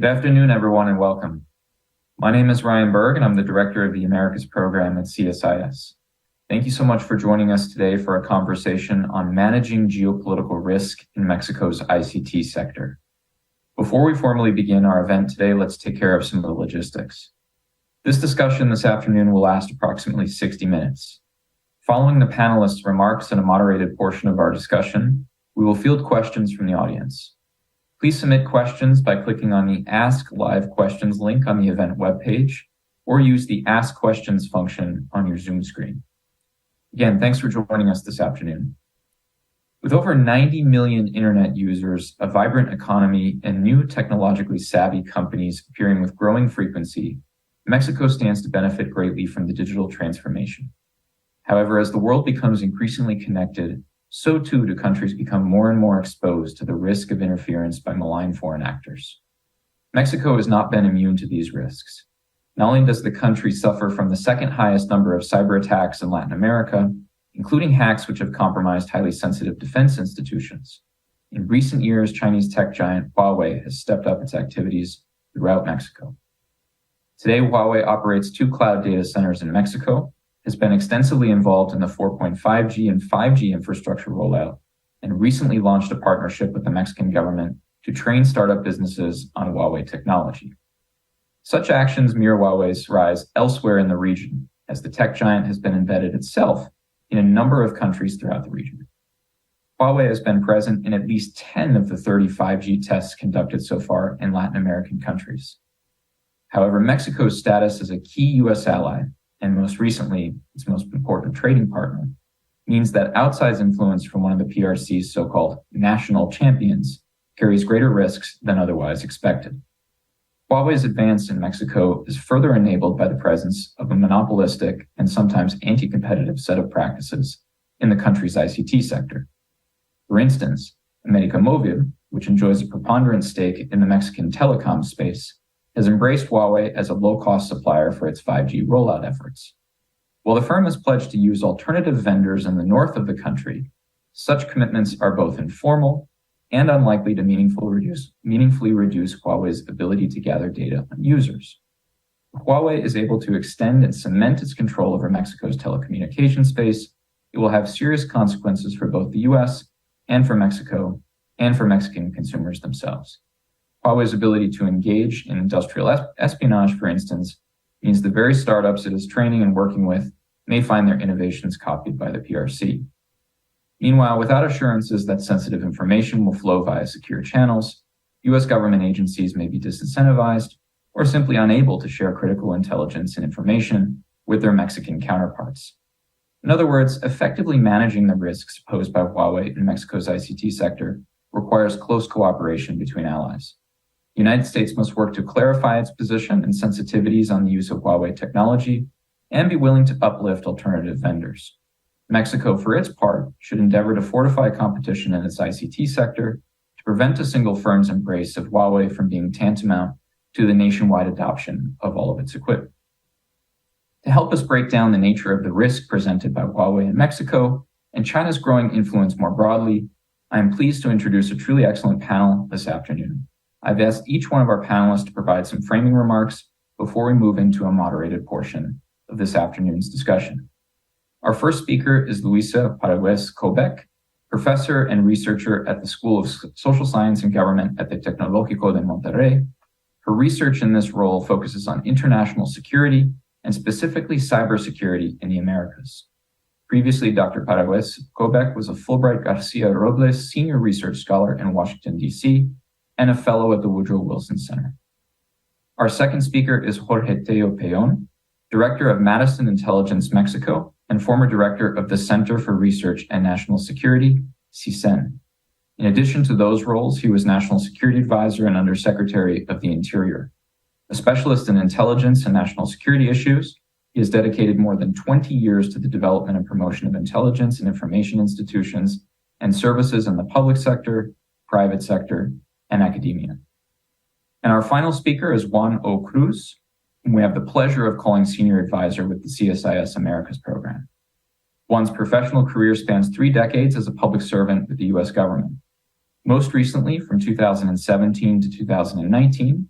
Good afternoon, everyone, and welcome. My name is Ryan Berg, and I'm the Director of the Americas Program at CSIS. Thank you so much for joining us today for a conversation on managing geopolitical risk in Mexico's ICT sector. Before we formally begin our event today, let's take care of some of the logistics. This discussion this afternoon will last approximately 60 minutes. Following the panelists' remarks and a moderated portion of our discussion, we will field questions from the audience. Please submit questions by clicking on the Ask Live Questions link on the event webpage, or use the Ask Questions function on your Zoom screen. Again, thanks for joining us this afternoon. With over 90 million internet users, a vibrant economy, and new technologically savvy companies appearing with growing frequency, Mexico stands to benefit greatly from the digital transformation. However, as the world becomes increasingly connected, so too do countries become more and more exposed to the risk of interference by malign foreign actors. Mexico has not been immune to these risks. Not only does the country suffer from the second highest number of cyber attacks in Latin America, including hacks which have compromised highly sensitive defense institutions. In recent years, Chinese tech giant Huawei has stepped up its activities throughout Mexico. Today, Huawei operates 2 cloud data centers in Mexico, has been extensively involved in the 4.5G and 5G infrastructure rollout, and recently launched a partnership with the Mexican government to train startup businesses on Huawei technology. Such actions mirror Huawei's rise elsewhere in the region, as the tech giant has been embedded itself in a number of countries throughout the region. Huawei has been present in at least 10 of the 30 5G tests conducted so far in Latin American countries. However, Mexico's status as a key U.S. ally, and most recently, its most important trading partner, means that outsized influence from one of the PRC's so-called national champions carries greater risks than otherwise expected. Huawei's advance in Mexico is further enabled by the presence of a monopolistic and sometimes anti-competitive set of practices in the country's ICT sector. For instance, América Móvil, which enjoys a preponderant stake in the Mexican telecom space, has embraced Huawei as a low-cost supplier for its 5G rollout efforts. While the firm has pledged to use alternative vendors in the north of the country, such commitments are both informal and unlikely to meaningfully reduce Huawei's ability to gather data on users. If Huawei is able to extend and cement its control over Mexico's telecommunications space, it will have serious consequences for both the US and for Mexico and for Mexican consumers themselves. Huawei's ability to engage in industrial espionage, for instance, means the very startups it is training and working with may find their innovations copied by the PRC. Meanwhile, without assurances that sensitive information will flow via secure channels, U.S. government agencies may be disincentivized or simply unable to share critical intelligence and information with their Mexican counterparts. In other words, effectively managing the risks posed by Huawei in Mexico's ICT sector requires close cooperation between allies. The United States must work to clarify its position and sensitivities on the use of Huawei technology and be willing to uplift alternative vendors. Mexico, for its part, should endeavor to fortify competition in its ICT sector to prevent a single firm's embrace of Huawei from being tantamount to the nationwide adoption of all of its equipment. To help us break down the nature of the risk presented by Huawei in Mexico and China's growing influence more broadly, I am pleased to introduce a truly excellent panel this afternoon. I've asked each one of our panelists to provide some framing remarks before we move into a moderated portion of this afternoon's discussion. Our first speaker is Luisa Paragues-Kobeck, professor and researcher at the School of Social Science and Government at the Tecnológico de Monterrey. Her research in this role focuses on international security and specifically cybersecurity in the Americas. Previously, Dr. Paragues-Kobeck was a Fulbright Garcia Robles Senior Research Scholar in Washington, D.C., and a fellow at the Woodrow Wilson Center. Our second speaker is Jorge Tello Peón, Director of Madison Intelligence Mexico and former Director of the Center for Research and National Security, CISEN. In addition to those roles, he was National Security Advisor and Undersecretary of the Interior. A specialist in intelligence and national security issues, he has dedicated more than 20 years to the development and promotion of intelligence and information institutions and services in the public sector, private sector, and academia. And our final speaker is Juan O. Cruz, whom we have the pleasure of calling Senior Advisor with the CSIS Americas Program. Juan's professional career spans 3 decades as a public servant with the U.S. government. Most recently, from 2017 to 2019, he served as Director of National Security Advisor to the Secretary of Defense, Secretary of State, and Secretary of Defense,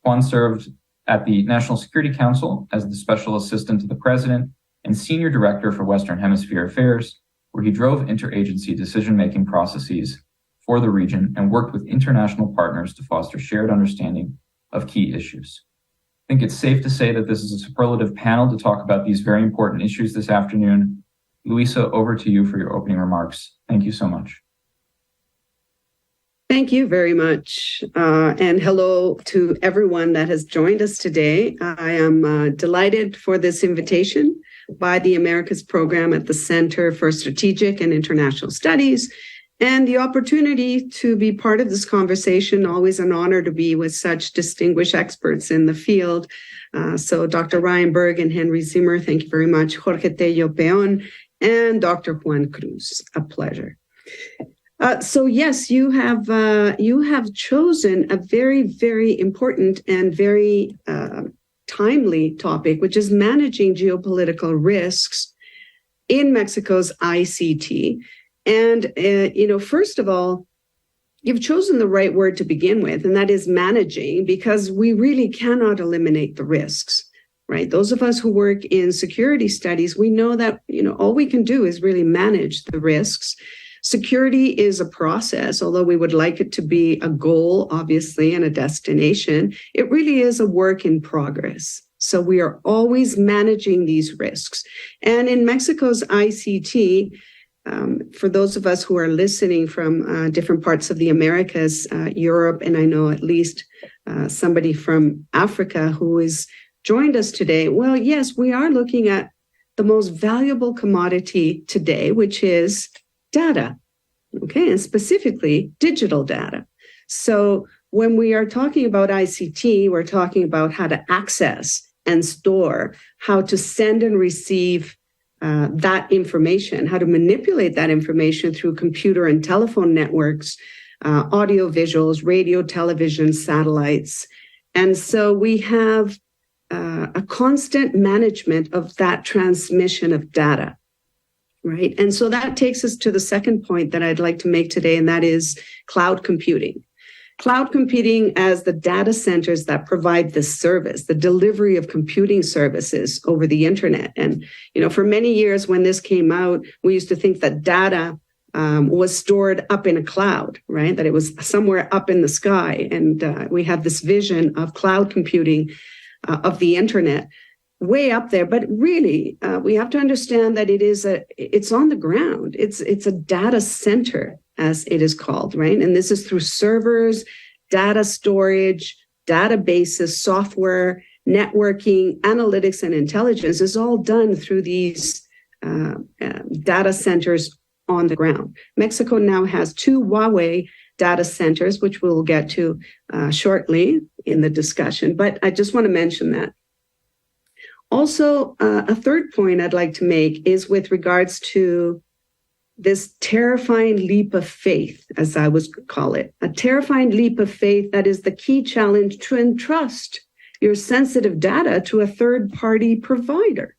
Juan served at the National Security Council as the Special Assistant to the President and Senior Director for Western Hemisphere Affairs, where he drove interagency decision-making processes for the region and worked with international partners to foster shared understanding of key issues. I think it's safe to say that this is a superlative panel to talk about these very important issues this afternoon. Luisa, over to you for your opening remarks. Thank you so much. Thank you very much. And hello to everyone that has joined us today. I am delighted for this invitation by the Americas Program at the Center for Strategic and International Studies, and the opportunity to be part of this conversation. Always an honor to be with such distinguished experts in the field. So Dr. Ryan Berg and Henry Zimmer, thank you very much. Jorge Tello Peon and Dr. Juan Cruz, a pleasure. So yes, you have chosen a very, very important and very timely topic, which is managing geopolitical risks in Mexico's ICT. And, first of all, you've chosen the right word to begin with, and that is managing, because we really cannot eliminate the risks, right? Those of us who work in security studies, we know that, all we can do is really manage the risks. Security is a process, although we would like it to be a goal, obviously, and a destination. It really is a work in progress. So we are always managing these risks. And in Mexico's ICT, for those of us who are listening from different parts of the Americas, Europe, and I know at least somebody from Africa who has joined us today, well, yes, we are looking at the most valuable commodity today, which is data, okay, and specifically digital data. So when we are talking about ICT, we're talking about how to access and store, how to send and receive that information, how to manipulate that information through computer and telephone networks, audio visuals, radio, television, satellites. And so we have a constant management of that transmission of data, right? And so that takes us to the second point that I'd like to make today, and that is cloud computing. Cloud computing as the data centers that provide this service, the delivery of computing services over the internet. And, for many years when this came out, we used to think that data was stored up in a cloud, right? That it was somewhere up in the sky. And we have this vision of cloud computing of the internet way up there. But really, we have to understand that it's on the ground. It's a data center, as it is called, right? And this is through servers, data storage, databases, software, networking, analytics, and intelligence is all done through these data centers on the ground. Mexico now has 2 Huawei data centers, which we'll get to shortly in the discussion, but I just want to mention that. Also, a third point I'd like to make is with regards to this terrifying leap of faith, as I would call it, a terrifying leap of faith that is the key challenge to entrust your sensitive data to a third-party provider,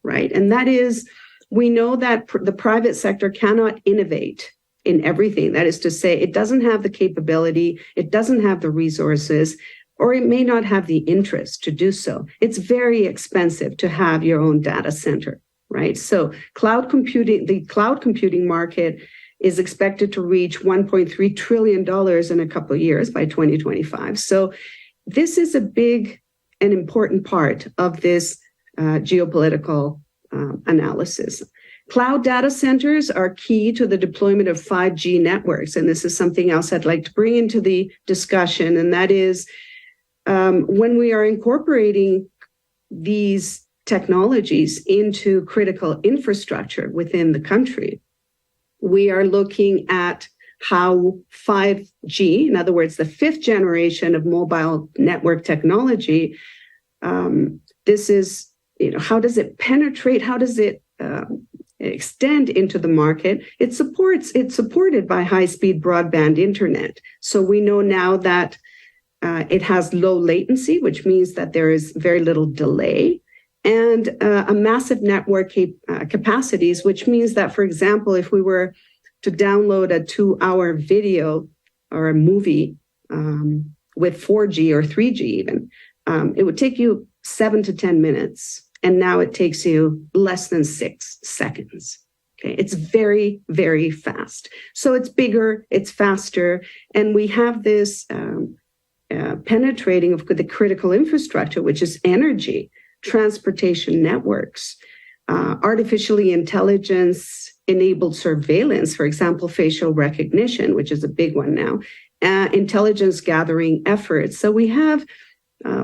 right? And that is, we know that the private sector cannot innovate in everything. That is to say, it doesn't have the capability, it doesn't have the resources, or it may not have the interest to do so. It's very expensive to have your own data center, right? So the cloud computing market is expected to reach $1.3 trillion in a couple of years by 2025. So this is a big and important part of this geopolitical analysis. Cloud data centers are key to the deployment of 5G networks. And this is something else I'd like to bring into the discussion. And that is when we are incorporating these technologies into critical infrastructure within the country, we are looking at how 5G, in other words, the 5th generation of mobile network technology, this is, how does it penetrate? How does it extend into the market? It's supported by high-speed broadband internet. So we know now that it has low latency, which means that there is very little delay, and a massive network capacities, which means that, for example, if we were to download a 2-hour video or a movie with 4G or 3G even, it would take you 7 to 10 minutes. And now it takes you less than 6 seconds. Okay, it's very, very fast. So it's bigger, it's faster, and we have this penetrating of the critical infrastructure, which is energy, transportation networks, artificially intelligence-enabled surveillance, for example, facial recognition, which is a big one now, intelligence gathering efforts. So we have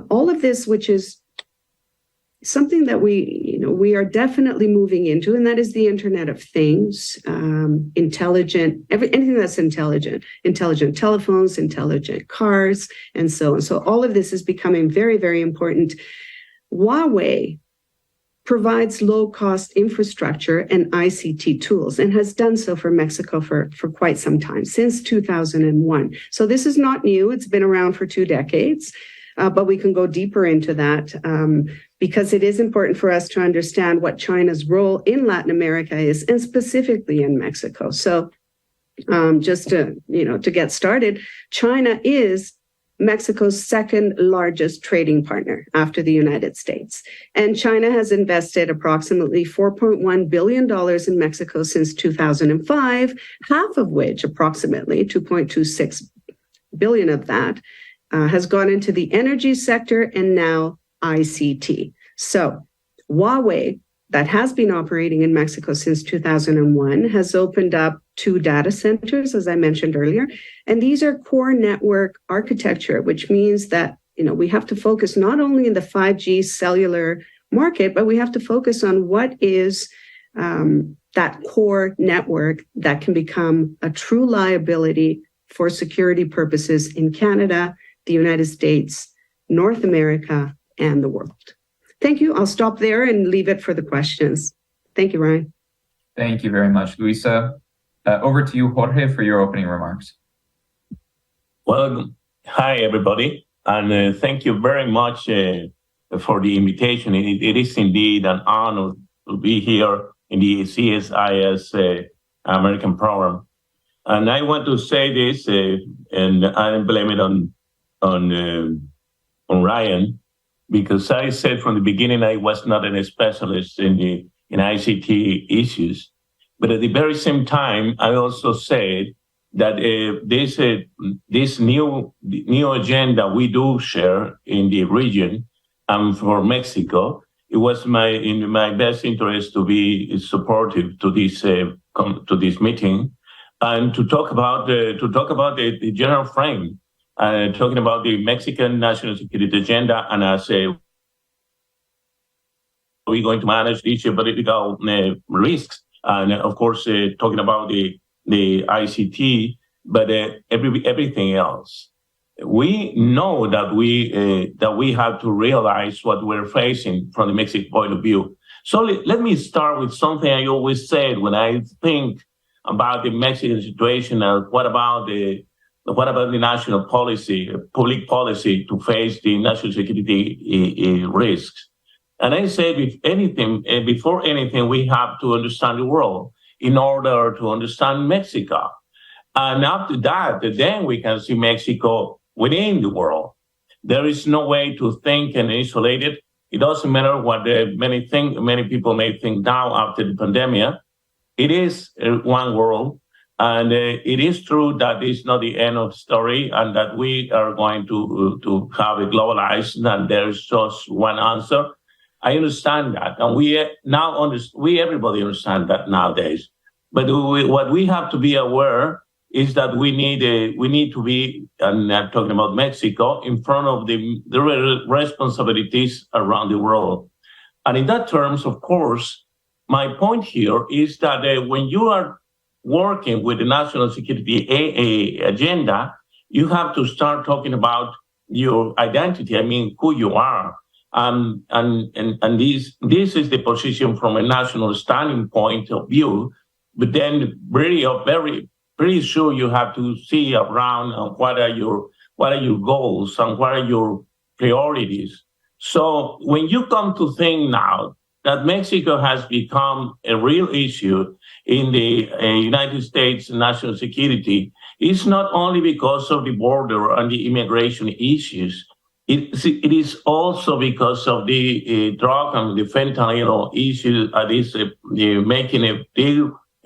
all of this, which is something that we are definitely moving into, and that is the Internet of Things, anything that's intelligent telephones, intelligent cars, and so on. So all of this is becoming very, very important. Huawei provides low-cost infrastructure and ICT tools and has done so for Mexico for quite some time, since 2001. So this is not new. It's been around for 2 decades. But we can go deeper into that because it is important for us to understand what China's role in Latin America is, and specifically in Mexico. So just to get started, China is Mexico's second largest trading partner after the United States. And China has invested approximately $4.1 billion in Mexico since 2005, half of which, approximately $2.26 billion of that, has gone into the energy sector and now ICT. So Huawei, that has been operating in Mexico since 2001, has opened up 2 data centers, as I mentioned earlier. And these are core network architecture, which means that we have to focus not only in the 5G cellular market, but we have to focus on what is that core network that can become a true liability for security purposes in Canada, the United States, North America, and the world. Thank you. I'll stop there and leave it for the questions. Thank you, Ryan. Thank you very much, Luisa. Over to you, Jorge, for your opening remarks. Well, hi, everybody. And thank you very much for the invitation. It is indeed an honor to be here in the CSIS American Program. And I want to say this, and I blame it on Ryan, because I said from the beginning I was not a specialist in ICT issues, but at the very same time I also said that this new agenda we do share in the region and for Mexico, it was in my best interest to be supportive to this meeting and to talk about the general frame. Talking about the Mexican national security agenda and as we're going to manage these geopolitical risks, and of course talking about the ICT, but everything else. We know that we have to realize what we're facing from the Mexican point of view. So let me start with something I always said when I think about the Mexican situation. What about the national policy, public policy to face the national security risks? And I say, before anything, we have to understand the world in order to understand Mexico. And after that, then we can see Mexico within the world. There is no way to think and isolate it. It doesn't matter what many people may think now after the pandemic. It is one world. And it is true that it's not the end of the story and that we are going to have it globalized and there's just one answer. I understand that. And everybody understand that nowadays. But what we have to be aware is that we need to be, and I'm talking about Mexico, in front of the responsibilities around the world. And in that terms, of course, my point here is that when you are working with the national security agenda, you have to start talking about your identity. I mean, who you are, and this is the position from a national standing point of view. But then, pretty sure you have to see around what are your goals and what are your priorities. So when you come to think now that Mexico has become a real issue in the United States national security, is not only because of the border and the immigration issues. It is also because of the drug and the fentanyl issue that is making a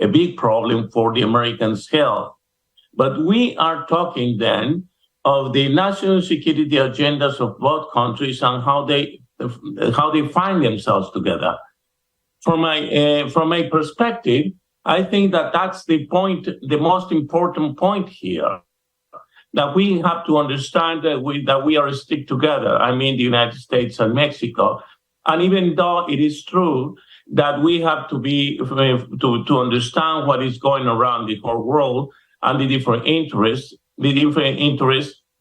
big problem for the Americans' health. But we are talking then of the national security agendas of both countries and how they find themselves together. From my perspective, I think that that's the point, the most important point here, that we have to understand that we are stick together. I mean, the United States and Mexico. And even though it is true that we have to be to understand what is going around the whole world and the different interests,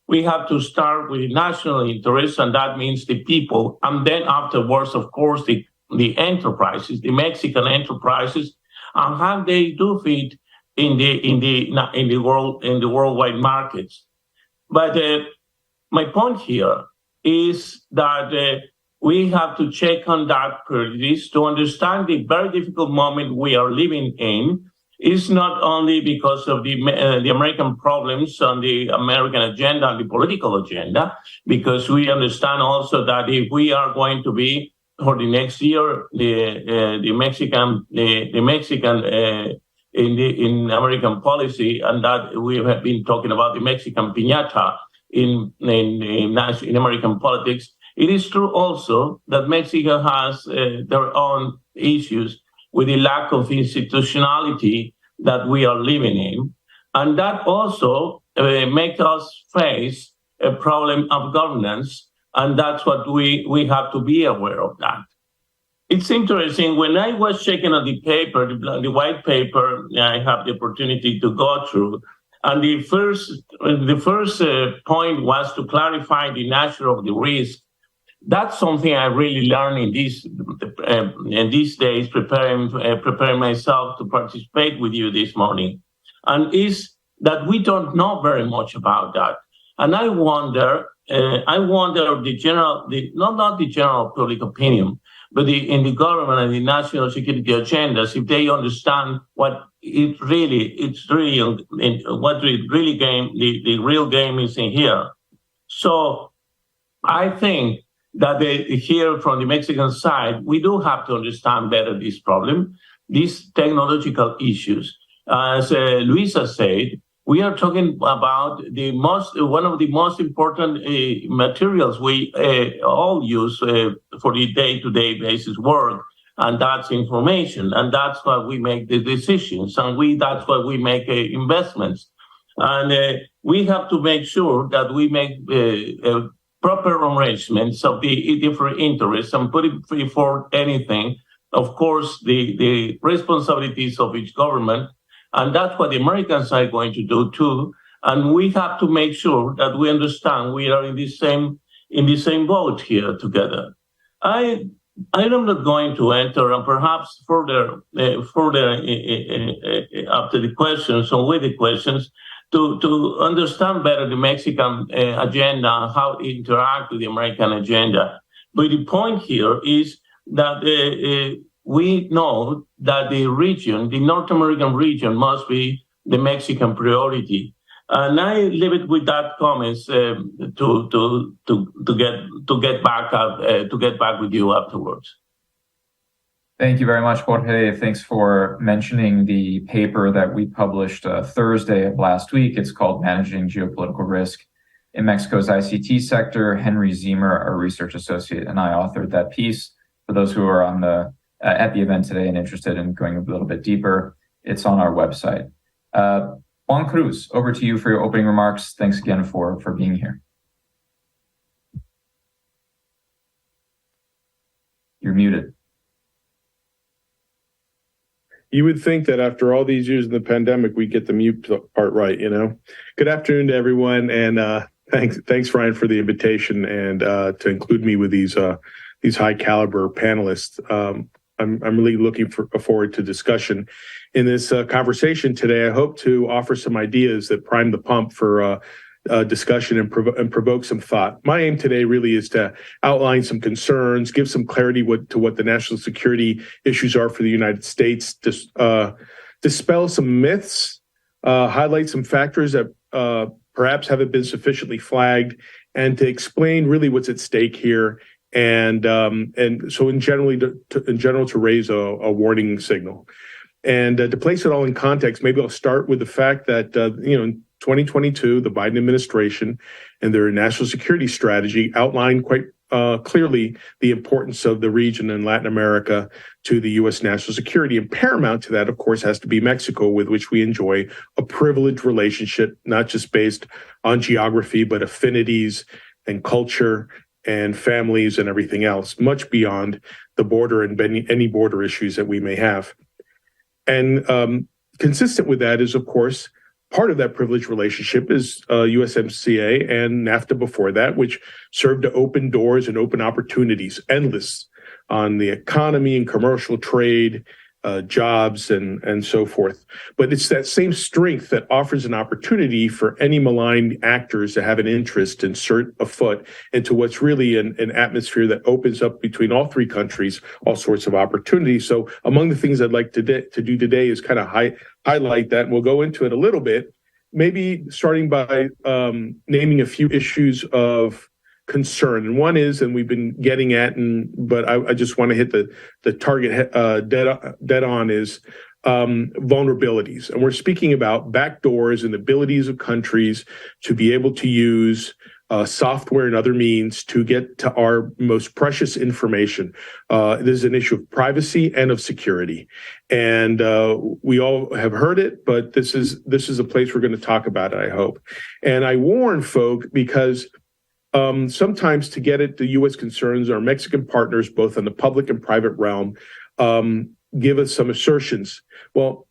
we have to start with national interests, and that means the people. And then afterwards, of course, the enterprises, the Mexican enterprises, and how they do fit in the worldwide markets. But my point here is that we have to check on that priorities to understand the very difficult moment we are living in. Is not only because of the American problems on the American agenda and the political agenda, because we understand also that if we are going to be for the next year the Mexican in American policy, and that we have been talking about the Mexican piñata in American politics. It is true also that Mexico has their own issues with the lack of institutionality that we are living in. And that also makes us face a problem of governance, and that's what we have to be aware of that. It's interesting, when I was checking on the paper, the white paper, I have the opportunity to go through, and the first point was to clarify the nature of the risk. That's something I really learned in these days, preparing myself to participate with you this morning, and is that we don't know very much about that. And I wonder not the general public opinion, but in the government and the national security agendas, if they understand what the real game is in here. So I think that here from the Mexican side, we do have to understand better this problem, these technological issues. As Luisa said, we are talking about one of the most important materials we all use for the day-to-day basis work, and that's information, and that's why we make the decisions, and that's why we make investments, and we have to make sure that we make proper arrangements of the different interests and put it before anything, of course, the responsibilities of each government. And that's what the Americans are going to do too. And we have to make sure that we understand we are in the same boat here together. I am not going to enter, and perhaps further after the questions or with the questions, to understand better the Mexican agenda, how it interacts with the American agenda. But the point here is that we know that the region, the North American region, must be the Mexican priority. And I leave it with that comments to get back with you afterwards. Thank you very much, Jorge. Thanks for mentioning the paper that we published Thursday of last week. It's called Managing Geopolitical Risk in Mexico's ICT Sector. Henry Ziemer, our research associate, and I authored that piece. For those who are at the event today and interested in going a little bit deeper, it's on our website. Juan Cruz, over to you for your opening remarks. Thanks again for being here. You're muted. You would think that after all these years in the pandemic, we get the mute part right, you know. Good afternoon to everyone, and thanks, Ryan, for the invitation and to include me with these high caliber panelists. I'm really looking forward to discussion in this conversation today. I hope to offer some ideas that prime the pump for discussion and provoke some thought. My aim today really is to outline some concerns, give some clarity to what the national security issues are for the United States, dispel some myths, highlight some factors that perhaps haven't been sufficiently flagged, and to explain really what's at stake here, and so in general to raise a warning signal. And to place it all in context, maybe I'll start with the fact that in 2022, the Biden administration and their national security strategy outlined quite clearly the importance of the region in Latin America to the U.S. national security. And paramount to that, of course, has to be Mexico, with which we enjoy a privileged relationship, not just based on geography, but affinities and culture and families and everything else, much beyond the border and any border issues that we may have. And consistent with that is, of course, part of that privileged relationship is USMCA and NAFTA before that, which served to open doors and open opportunities, endless, on the economy and commercial trade, jobs, and so forth. But it's that same strength that offers an opportunity for any malign actors to have an interest and insert a foot into what's really an atmosphere that opens up between all three countries all sorts of opportunities. So among the things I'd like to do today is kind of highlight that, and we'll go into it a little bit, maybe starting by naming a few issues of concern. And one is, and we've been getting at, but I just want to hit the target dead on, is vulnerabilities. And we're speaking about backdoors and abilities of countries to be able to use software and other means to get to our most precious information. This is an issue of privacy and of security. And we all have heard it, but this is a place we're going to talk about it, I hope. And I warn folk because sometimes to get at the U.S. concerns, our Mexican partners, both in the public and private realm, give us some assertions. Well,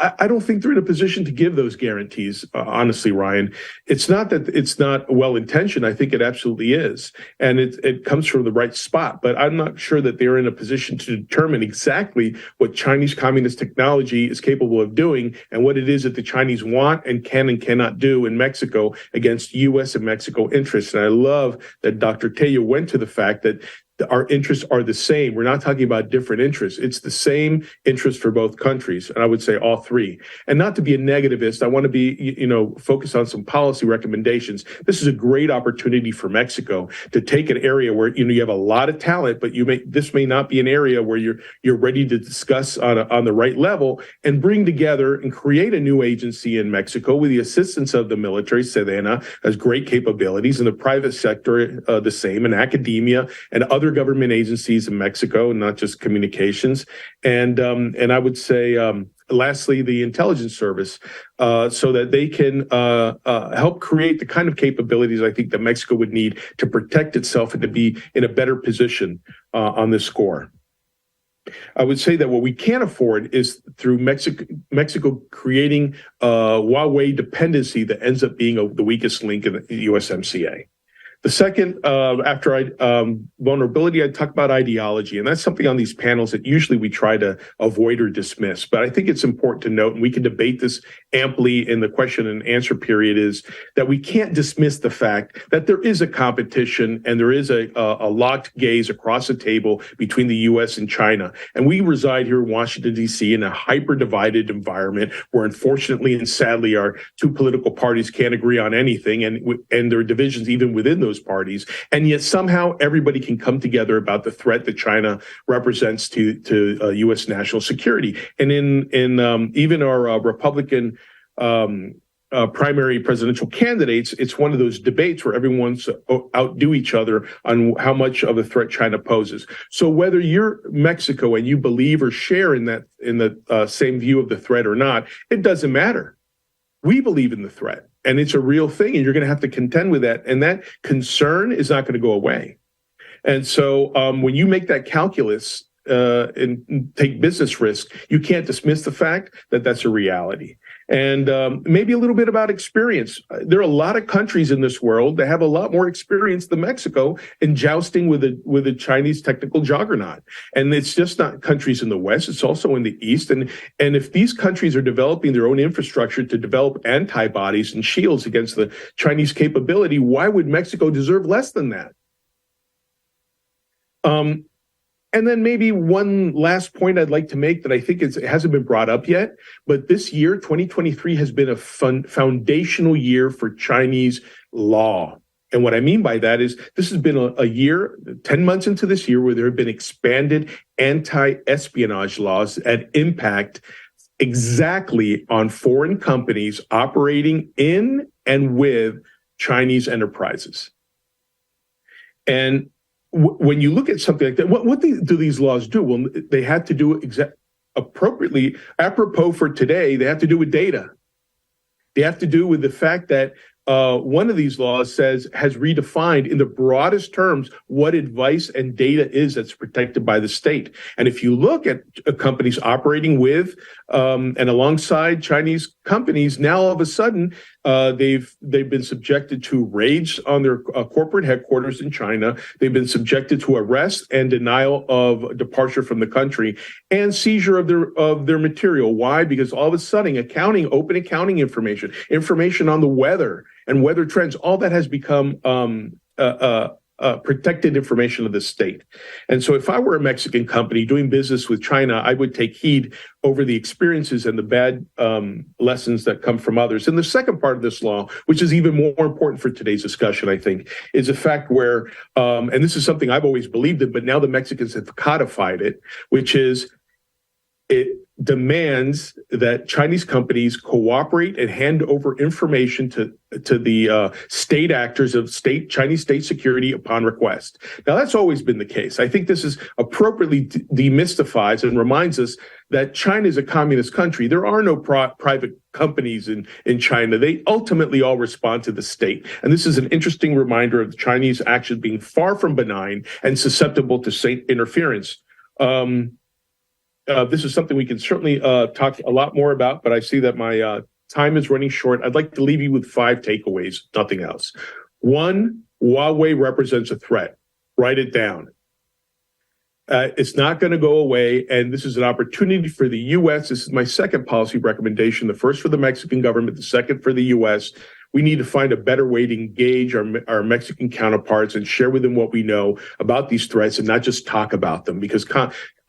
I don't think they're in a position to give those guarantees, honestly, Ryan. It's not that it's not well-intentioned. I think it absolutely is. And it comes from the right spot. But I'm not sure that they're in a position to determine exactly what Chinese communist technology is capable of doing and what it is that the Chinese want and can and cannot do in Mexico against U.S. and Mexico interests. And I love that Dr. Tello went to the fact that our interests are the same. We're not talking about different interests. It's the same interest for both countries, and I would say all three. And not to be a negativist, I want to be, focus on some policy recommendations. This is a great opportunity for Mexico to take an area where you have a lot of talent, but this may not be an area where you're ready to discuss on the right level, and bring together and create a new agency in Mexico with the assistance of the military. Sedena has great capabilities, and the private sector the same, and academia and other government agencies in Mexico, not just communications, and I would say lastly, the intelligence service, so that they can help create the kind of capabilities I think that Mexico would need to protect itself and to be in a better position on this score. I would say that what we can't afford is through Mexico creating Huawei dependency that ends up being the weakest link in the USMCA. The second, after vulnerability, I talk about ideology, and that's something on these panels that usually we try to avoid or dismiss. But I think it's important to note, and we can debate this amply in the question and answer period, is that we can't dismiss the fact that there is a competition and there is a locked gaze across the table between the U.S. and China. And we reside here in Washington, D.C. in a hyper-divided environment where, unfortunately and sadly, our two political parties can't agree on anything, and there are divisions even within those parties, and yet somehow everybody can come together about the threat that China represents to U.S. national security. And in even our Republican primary presidential candidates, it's one of those debates where everyone's outdo each other on how much of a threat China poses. So whether you're Mexico and you believe or share in the same view of the threat or not, it doesn't matter. We believe in the threat, and it's a real thing, and you're going to have to contend with that. And that concern is not going to go away. And so when you make that calculus and take business risk, you can't dismiss the fact that that's a reality. And maybe a little bit about experience. There are a lot of countries in this world that have a lot more experience than Mexico in jousting with the Chinese technical juggernaut. And it's just not countries in the West, it's also in the East. And if these countries are developing their own infrastructure to develop antibodies and shields against the Chinese capability, why would Mexico deserve less than that? And then maybe one last point I'd like to make that I think it hasn't been brought up yet, but this year, 2023, has been a foundational year for Chinese law. And what I mean by that is this has been a year, 10 months into this year, where there have been expanded anti-espionage laws that impact exactly on foreign companies operating in and with Chinese enterprises. And when you look at something like that, what do these laws do? Well, they have to do appropriately, apropos for today, they have to do with data. They have to do with the fact that one of these laws has redefined in the broadest terms what advice and data is that's protected by the state. And if you look at companies operating with and alongside Chinese companies, now all of a sudden they've been subjected to raids on their corporate headquarters in China. They've been subjected to arrest and denial of departure from the country and seizure of their material. Why? Because all of a sudden open accounting information on the weather and weather trends, all that has become protected information of the state. And so if I were a Mexican company doing business with China, I would take heed over the experiences and the bad lessons that come from others. And the second part of this law, which is even more important for today's discussion, I think, is a fact where, and this is something I've always believed in, but now the Mexicans have codified it, which is it demands that Chinese companies cooperate and hand over information to the state actors of Chinese state security upon request. Now, that's always been the case. I think this is appropriately demystifies and reminds us that China is a communist country. There are no private companies in China. They ultimately all respond to the state. And this is an interesting reminder of the Chinese actions being far from benign and susceptible to state interference. This is something we can certainly talk a lot more about, but I see that my time is running short. I'd like to leave you with 5 takeaways, nothing else. 1, Huawei represents a threat. Write it down. It's not going to go away, and this is an opportunity for the U.S. This is my second policy recommendation, the first for the Mexican government, the second for the U.S. We need to find a better way to engage our Mexican counterparts and share with them what we know about these threats and not just talk about them, because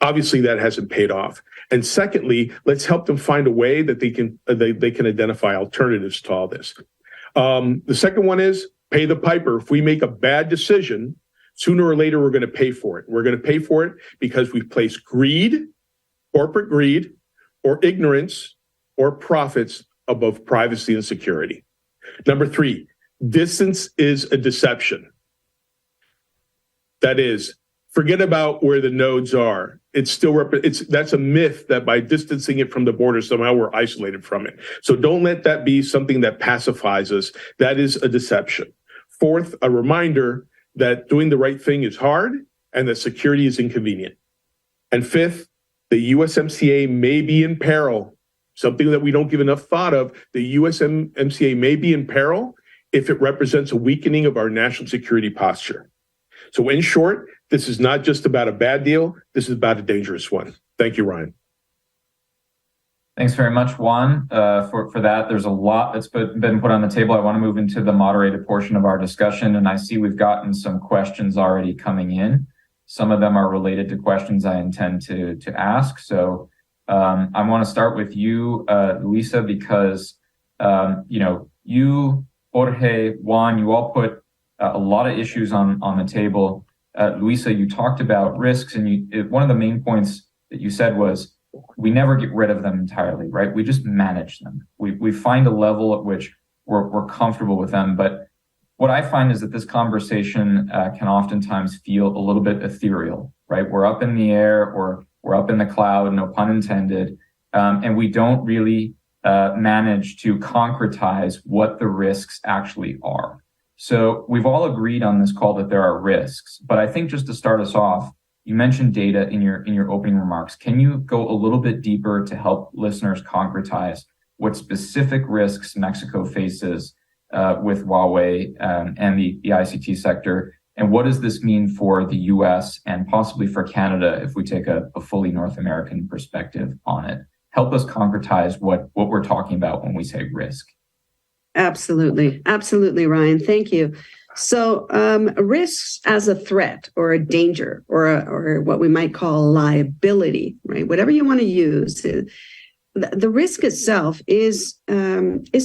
obviously that hasn't paid off. And secondly, let's help them find a way that they can identify alternatives to all this. The second one is pay the piper. If we make a bad decision, sooner or later, we're going to pay for it. We're going to pay for it because we've placed greed, corporate greed, or ignorance, or profits above privacy and security. Number 3, distance is a deception. That is, forget about where the nodes are. That's a myth that by distancing it from the border, somehow we're isolated from it. So don't let that be something that pacifies us. That is a deception. 4th, a reminder that doing the right thing is hard and that security is inconvenient. And 5th, the USMCA may be in peril. Something that we don't give enough thought of. The USMCA may be in peril if it represents a weakening of our national security posture. So in short, this is not just about a bad deal. This is about a dangerous one. Thank you, Ryan. Thanks very much, Juan, for that. There's a lot that's been put on the table. I want to move into the moderated portion of our discussion, and I see we've gotten some questions already coming in. Some of them are related to questions I intend to ask. So I want to start with you, Luisa, because you, Jorge, Juan, you all put a lot of issues on the table. Luisa, you talked about risks, and one of the main points that you said was we never get rid of them entirely, right? We just manage them. We find a level at which we're comfortable with them. But what I find is that this conversation can oftentimes feel a little bit ethereal, right? We're up in the air, or we're up in the cloud, no pun intended, and we don't really manage to concretize what the risks actually are. So we've all agreed on this call that there are risks, but I think just to start us off, you mentioned data in your opening remarks. Can you go a little bit deeper to help listeners concretize what specific risks Mexico faces with Huawei and the ICT sector? And what does this mean for the US and possibly for Canada if we take a fully North American perspective on it? Help us concretize what we're talking about when we say risk. Absolutely. Absolutely, Ryan. Thank you. So risks as a threat or a danger or what we might call a liability, right? Whatever you want to use, the risk itself is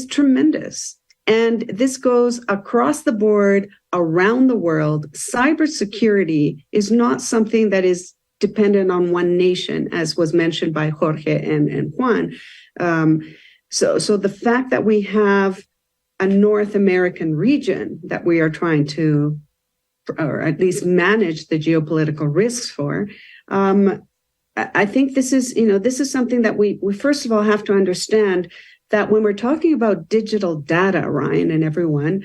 tremendous. And this goes across the board, around the world. Cybersecurity is not something that is dependent on one nation, as was mentioned by Jorge and Juan. So the fact that we have a North American region that we are trying to, or at least manage the geopolitical risks for, I think this is something that we first of all have to understand, that when we're talking about digital data, Ryan and everyone,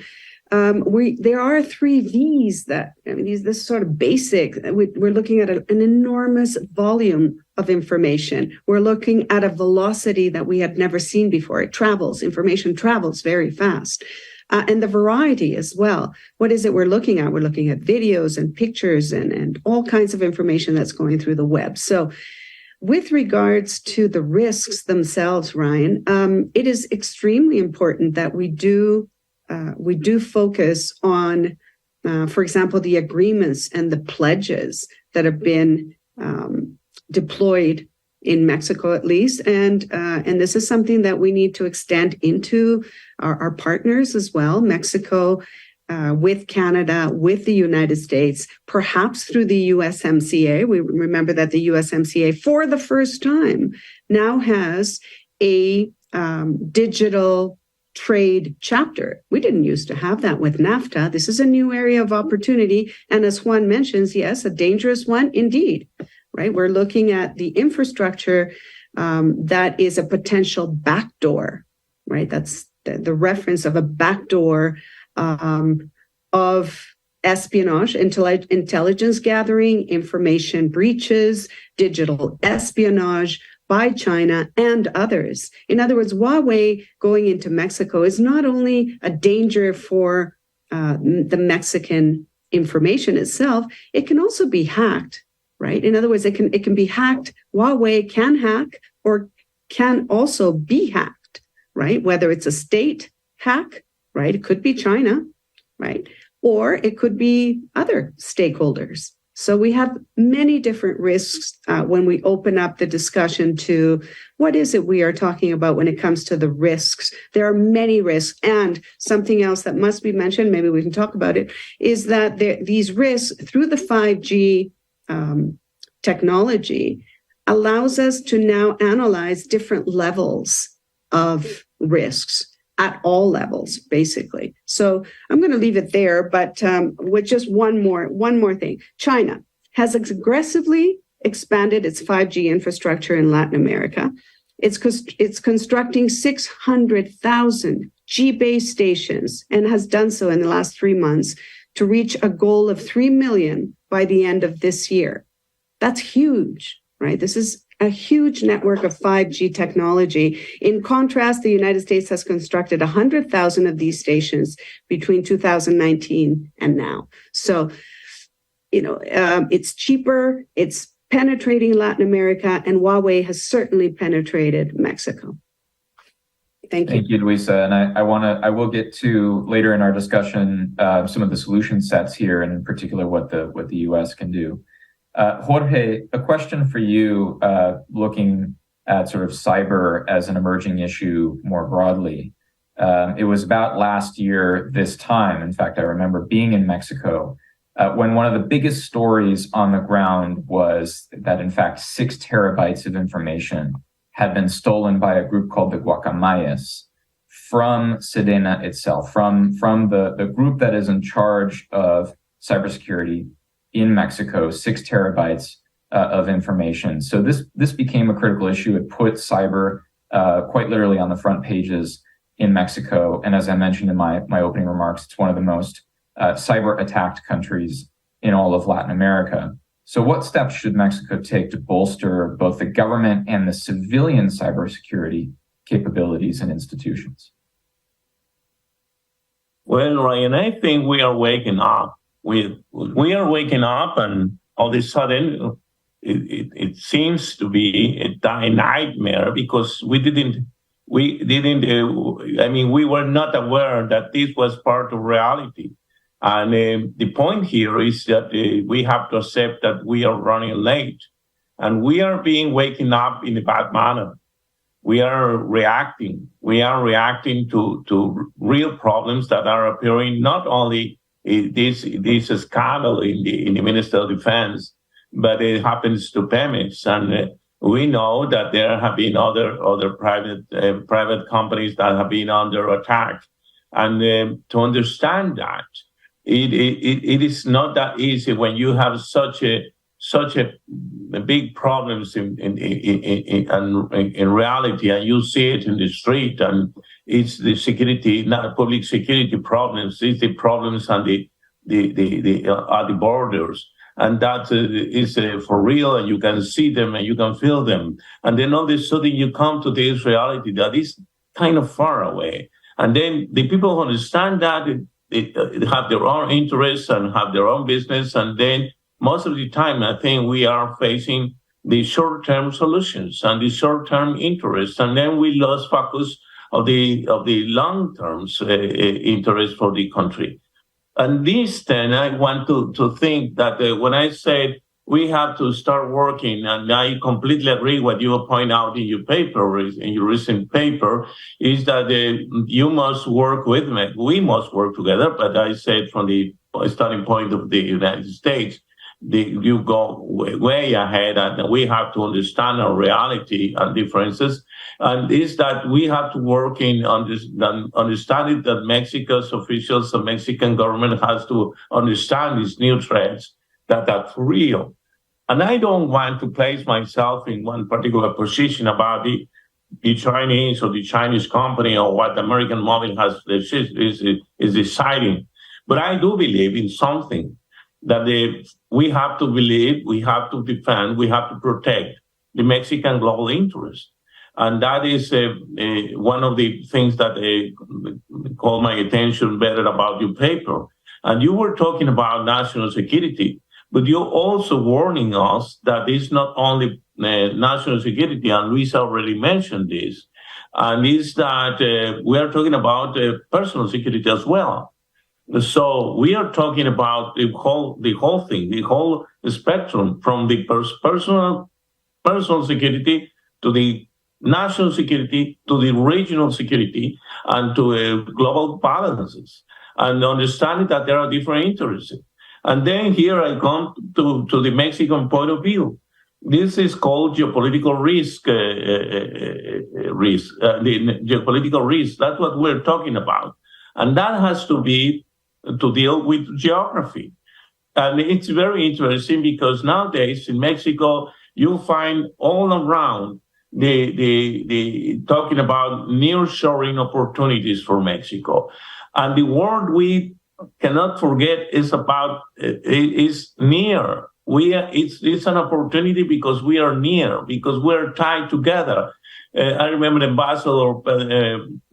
there are 3 V's this is sort of basic. We're looking at an enormous volume of information. We're looking at a velocity that we have never seen before. Information travels very fast. And the variety as well. What is it we're looking at? We're looking at videos and pictures and all kinds of information that's going through the web. So with regards to the risks themselves, Ryan, it is extremely important that we do focus on, for example, the agreements and the pledges that have been deployed in Mexico, at least, and this is something that we need to extend into our partners as well. Mexico, with Canada, with the United States, perhaps through the USMCA. We remember that the USMCA, for the first time, now has a digital trade chapter. We didn't used to have that with NAFTA. This is a new area of opportunity. And as Juan mentions, yes, a dangerous one indeed, right? We're looking at the infrastructure that is a potential backdoor, right? That's the reference of a backdoor of espionage, intelligence gathering, information breaches, digital espionage by China and others. In other words, Huawei going into Mexico is not only a danger for the Mexican information itself, it can also be hacked, right? In other words, it can be hacked. Huawei can hack or can also be hacked, right? Whether it's a state hack, right? It could be China, right? Or it could be other stakeholders. So we have many different risks when we open up the discussion to what is it we are talking about when it comes to the risks. There are many risks. And something else that must be mentioned, maybe we can talk about it, is that these risks through the 5G technology allows us to now analyze different levels of risks at all levels, basically. So I'm going to leave it there, but with just one more thing. China has aggressively expanded its 5G infrastructure in Latin America. It's constructing 600,000 G-base stations and has done so in the last 3 months to reach a goal of 3 million by the end of this year. That's huge, right? This is a huge network of 5G technology. In contrast, the United States has constructed 100,000 of these stations between 2019 and now. So, it's cheaper, it's penetrating Latin America, and Huawei has certainly penetrated Mexico. Thank you. Thank you, Luisa. And I will get to later in our discussion some of the solution sets here, and in particular what the U.S. can do. Jorge, a question for you, looking at sort of cyber as an emerging issue more broadly. It was about last year this time, in fact, I remember being in Mexico, when one of the biggest stories on the ground was that, in fact, 6 terabytes of information had been stolen by a group called the Guacamayas from Sedena itself, from the group that is in charge of cybersecurity in Mexico, 6 terabytes of information. So this became a critical issue. It put cyber quite literally on the front pages in Mexico. And as I mentioned in my opening remarks, it's one of the most cyber attacked countries in all of Latin America. So what steps should Mexico take to bolster both the government and the civilian cybersecurity capabilities and institutions? Well, Ryan, I think we are waking up. We are waking up, and all of a sudden, it seems to be a nightmare because we were not aware that this was part of reality. And the point here is that we have to accept that we are running late, and we are being waking up in a bad manner. We are reacting. We are reacting to real problems that are appearing, not only this scandal in the Ministry of Defense, but it happens to Pemex. And we know that there have been other private companies that have been under attack. And to understand that, it is not that easy when you have such a big problems in reality, and you see it in the street, and it's the security, not public security problems, it's the problems on the borders, and that is for real, and you can see them and you can feel them, and then all of a sudden you come to this reality that is kind of far away, and then the people who understand that they have their own interests and have their own business, and then most of the time, I think we are facing the short-term solutions and the short-term interests, and then we lose focus of the long-term interest for the country. And this, then, I want to think that when I said we have to start working, and I completely agree what you point out in your paper, in your recent paper, is that you must work with me. We must work together. But I said from the starting point of the United States, you go way ahead, and we have to understand our reality and differences. And is that we have to work in understanding that Mexico's officials, the Mexican government has to understand these new threats, that that's real. And I don't want to place myself in one particular position about the Chinese or the Chinese company or what the American model is deciding. But I do believe in something that we have to believe, we have to defend, we have to protect the Mexican global interest. And that is one of the things that called my attention better about your paper. And you were talking about national security, but you're also warning us that it's not only national security, and Luis already mentioned this, and is that we are talking about personal security as well. So we are talking about the whole thing, the whole spectrum, from the personal security to the national security to the regional security and to global balances, and understanding that there are different interests. And then here I come to the Mexican point of view. This is called geopolitical risk. The geopolitical risk. That's what we're talking about, and that has to be to deal with geography. And it's very interesting because nowadays in Mexico, you find all around the talking about nearshoring opportunities for Mexico. And the word we cannot forget is about, is near. It's an opportunity because we are near, because we're tied together. I remember Ambassador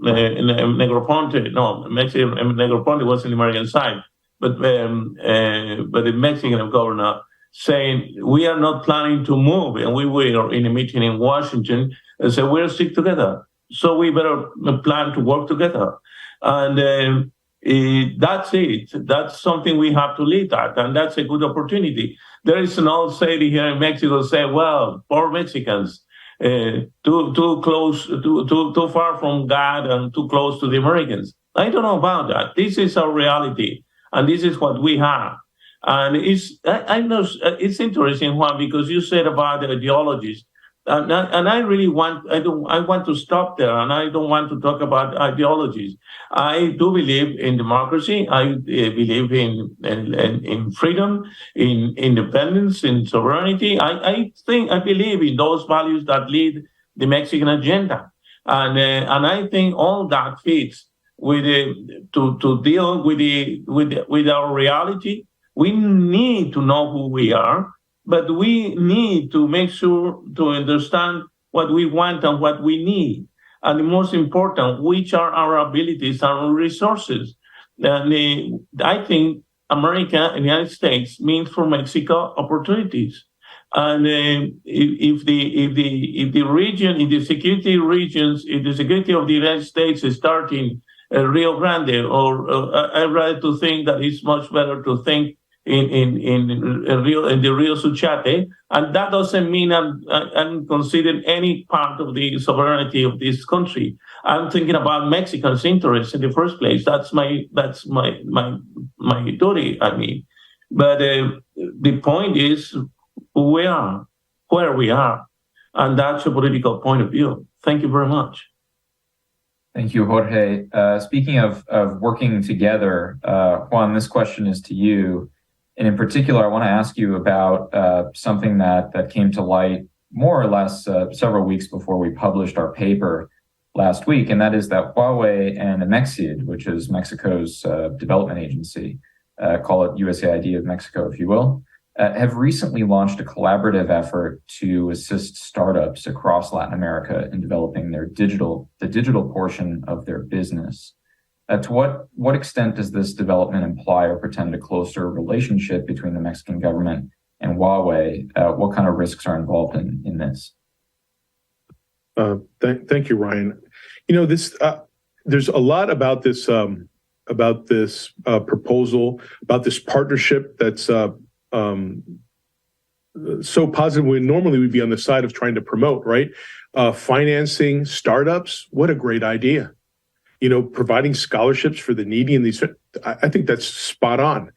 Negroponte. No, Mexican Negroponte was on the American side, but the Mexican governor saying we are not planning to move, and we were in a meeting in Washington and said we'll stick together, so we better plan to work together, and that's it. That's something we have to lead at, and that's a good opportunity. There is an old saying here in Mexico say, "Well, poor Mexicans." Too close, too far from God and too close to the Americans. I don't know about that. This is our reality, and this is what we have. And I know it's interesting, Juan, because you said about the ideologies, and I really want to stop there, and I don't want to talk about ideologies. I do believe in democracy. I believe in freedom, in independence, in sovereignty. I believe in those values that lead the Mexican agenda, and I think all that fits with to deal with our reality. We need to know who we are, but we need to make sure to understand what we want and what we need. And the most important, which are our abilities and our resources. And I think America and the United States means for Mexico opportunities. And if the region, if the security regions, if the security of the United States is starting Rio Grande, or I rather to think that it's much better to think in the Rio Suchiate, and that doesn't mean I'm considering any part of the sovereignty of this country. I'm thinking about Mexico's interests in the first place. That's my duty. I mean, but the point is who we are, where we are, and that's a political point of view. Thank you very much. Thank you, Jorge. Speaking of working together, Juan, this question is to you. And in particular, I want to ask you about something that came to light more or less several weeks before we published our paper last week, and that is that Huawei and Amexiad, which is Mexico's development agency, call it USAID of Mexico, if you will, have recently launched a collaborative effort to assist startups across Latin America in developing the digital portion of their business. To what extent does this development imply or pretend a closer relationship between the Mexican government and Huawei? What kind of risks are involved in this? Thank you, Ryan. This there's a lot about this proposal, about this partnership that's so positive. When normally we'd be on the side of trying to promote, right? Financing startups. What a great idea. Providing scholarships for the needy and these, I think that's spot on.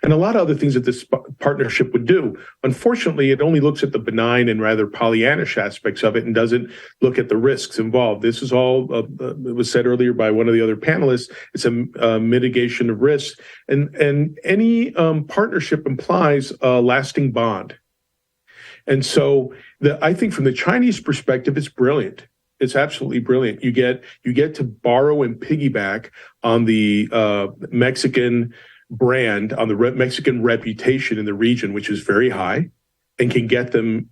And a lot of other things that this partnership would do. Unfortunately, it only looks at the benign and rather Pollyannish aspects of it and doesn't look at the risks involved. This is all, it was said earlier by one of the other panelists, it's a mitigation of risk. And any partnership implies a lasting bond. And so I think from the Chinese perspective, it's brilliant. It's absolutely brilliant. You get to borrow and piggyback on the Mexican brand, on the Mexican reputation in the region, which is very high, and can get them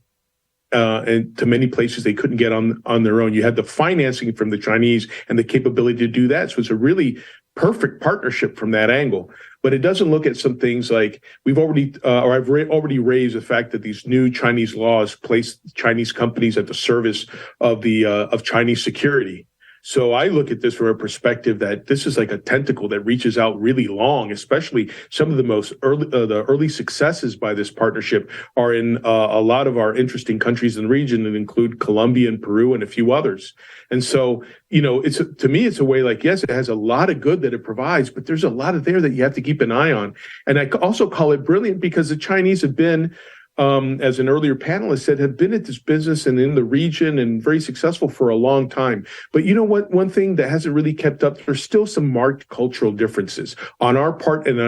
and to many places they couldn't get on their own. You had the financing from the Chinese and the capability to do that. So it's a really perfect partnership from that angle. But it doesn't look at some things like I've already raised the fact that these new Chinese laws place Chinese companies at the service of Chinese security. So I look at this from a perspective that this is like a tentacle that reaches out really long, especially some of the early successes by this partnership are in a lot of our interesting countries in the region that include Colombia and Peru and a few others. And so, to me, it's a way like, yes, it has a lot of good that it provides, but there's a lot of there that you have to keep an eye on. And I also call it brilliant because the Chinese have been, as an earlier panelist said, have been at this business and in the region and very successful for a long time. But you know what? One thing that hasn't really kept up, there's still some marked cultural differences on our part and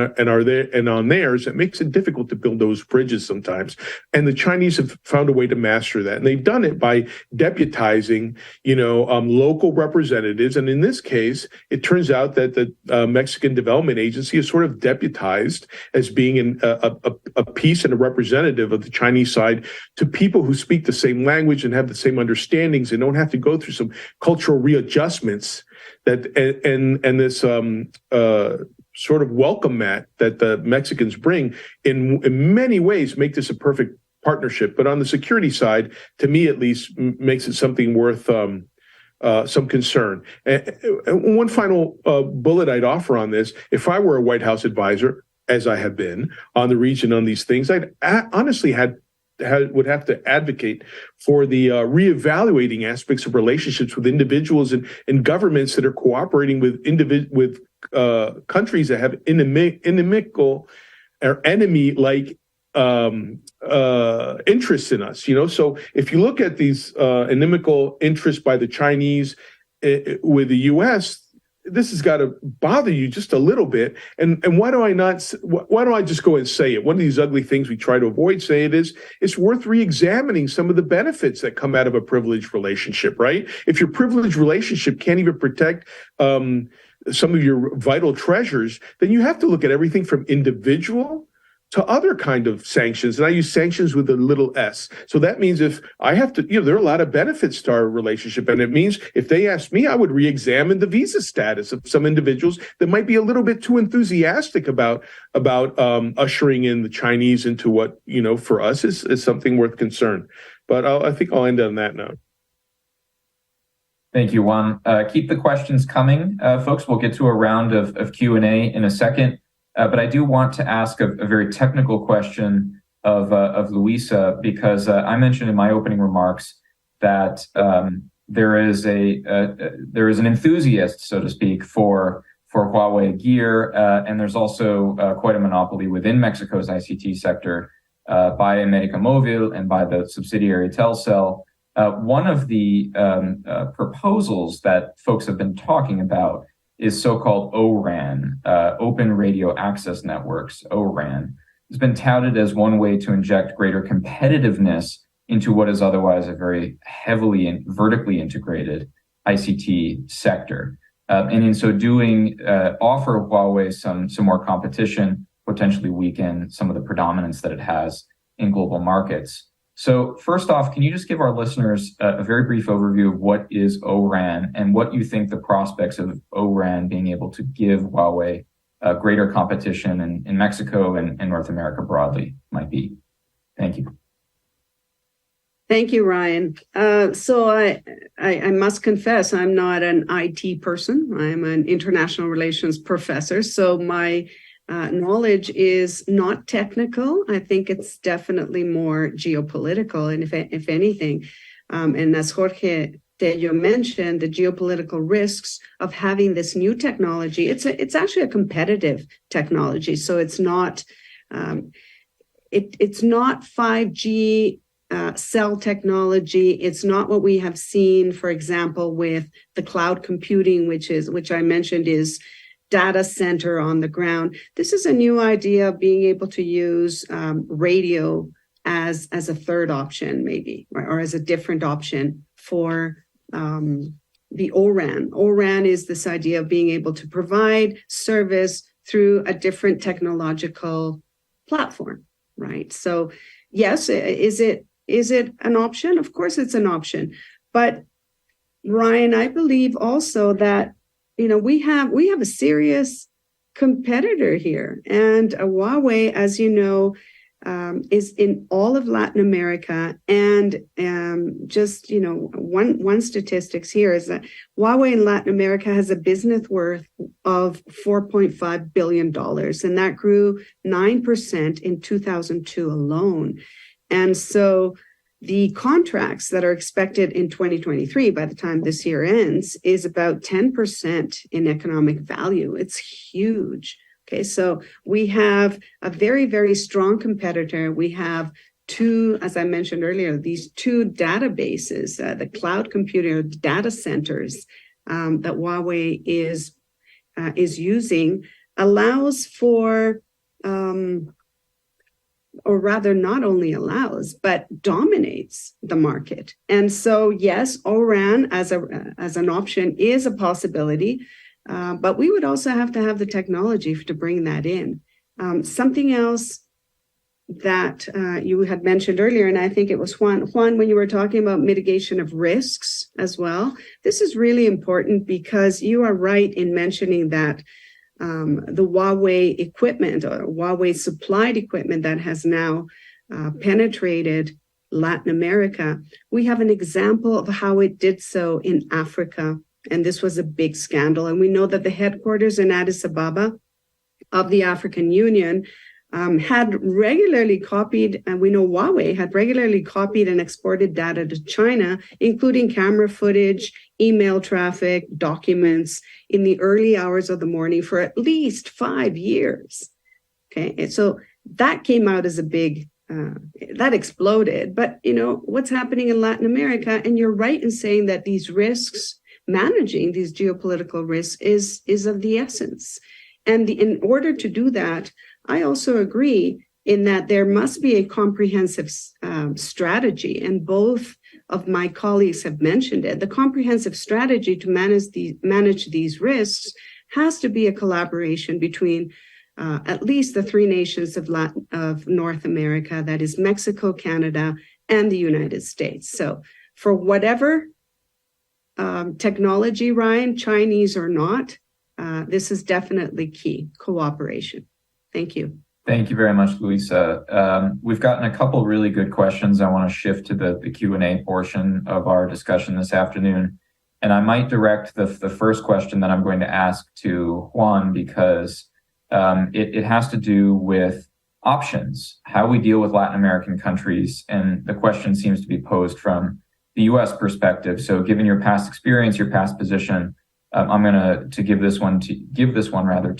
on theirs. It makes it difficult to build those bridges sometimes. And the Chinese have found a way to master that. And they've done it by deputizing, local representatives. And in this case, it turns out that the Mexican Development Agency is sort of deputized as being a piece and a representative of the Chinese side to people who speak the same language and have the same understandings and don't have to go through some cultural readjustments that and this sort of welcome mat that the Mexicans bring in many ways make this a perfect partnership. But on the security side, to me at least, makes it something worth some concern. And one final bullet I'd offer on this: if I were a White House advisor, as I have been on the region on these things, I'd honestly would have to advocate for the reevaluating aspects of relationships with individuals and governments that are cooperating with countries that have inimical or enemy-like interests in us. So if you look at these inimical interests by the Chinese with the U.S., this has got to bother you just a little bit. And why do I just go and say it? One of these ugly things we try to avoid saying is it's worth re-examining some of the benefits that come out of a privileged relationship, right? If your privileged relationship can't even protect some of your vital treasures, then you have to look at everything from individual to other kind of sanctions. And I use sanctions with a little s. So that means if I have to, there are a lot of benefits to our relationship. And it means if they asked me, I would re-examine the visa status of some individuals that might be a little bit too enthusiastic about ushering in the Chinese into what, for us is something worth concern. But I think I'll end on that note. Thank you, Juan. Keep the questions coming, folks. We'll get to a round of Q&A in a second. But I do want to ask a very technical question of Luisa, because I mentioned in my opening remarks that there is an enthusiast, so to speak, for Huawei gear, and there's also quite a monopoly within Mexico's ICT sector by América Móvil and by the subsidiary Telcel. One of the proposals that folks have been talking about is so-called ORAN, Open Radio Access Networks, ORAN. It's been touted as one way to inject greater competitiveness into what is otherwise a very heavily and vertically integrated ICT sector. And in so doing, offer Huawei some more competition, potentially weaken some of the predominance that it has in global markets. So first off, can you just give our listeners a very brief overview of what is ORAN and what you think the prospects of ORAN being able to give Huawei greater competition in Mexico and North America broadly might be? Thank you. Thank you, Ryan. So I must confess, I'm not an IT person. I'm an international relations professor. So my knowledge is not technical. I think it's definitely more geopolitical. And if anything, and as Jorge Tello mentioned, the geopolitical risks of having this new technology, it's actually a competitive technology. So it's not 5G cell technology. It's not what we have seen, for example, with the cloud computing, which I mentioned is data center on the ground. This is a new idea of being able to use radio as a third option, maybe, or as a different option for the ORAN. ORAN is this idea of being able to provide service through a different technological platform, right? So yes, is it an option? Of course it's an option. But Ryan, I believe also that we have a serious competitor here, and Huawei, as you know, is in all of Latin America. And just one statistics here is that Huawei in Latin America has a business worth of $4.5 billion, and that grew 9% in 2002 alone. And so the contracts that are expected in 2023, by the time this year ends, is about 10% in economic value. It's huge. Okay, so we have a very, very strong competitor. We have two, as I mentioned earlier, these two databases, the cloud computing data centers that Huawei is using, allows for or rather not only allows, but dominates the market. And so, yes, ORAN as an option is a possibility, but we would also have to have the technology to bring that in. Something else that you had mentioned earlier, and I think it was Juan, when you were talking about mitigation of risks as well, this is really important because you are right in mentioning that the Huawei equipment or Huawei supplied equipment that has now penetrated Latin America, we have an example of how it did so in Africa. And this was a big scandal. And we know that the headquarters in Addis Ababa of the African Union had regularly copied, and we know Huawei had regularly copied and exported data to China, including camera footage, email traffic, documents in the early hours of the morning for at least 5 years. Okay, and so that came out as a big, that exploded. But what's happening in Latin America, and you're right in saying that these risks, managing these geopolitical risks is of the essence. And in order to do that, I also agree in that there must be a comprehensive strategy, and both of my colleagues have mentioned it. The comprehensive strategy to manage these risks has to be a collaboration between at least the three nations of North America, that is Mexico, Canada, and the United States. So for whatever technology, Ryan, Chinese or not, this is definitely key, cooperation. Thank you. Thank you very much, Luisa. We've gotten a couple really good questions. I want to shift to the Q&A portion of our discussion this afternoon. And I might direct the first question that I'm going to ask to Juan because it has to do with options, how we deal with Latin American countries. And the question seems to be posed from the U.S. perspective. So given your past experience, your past position, I'm going to give this one to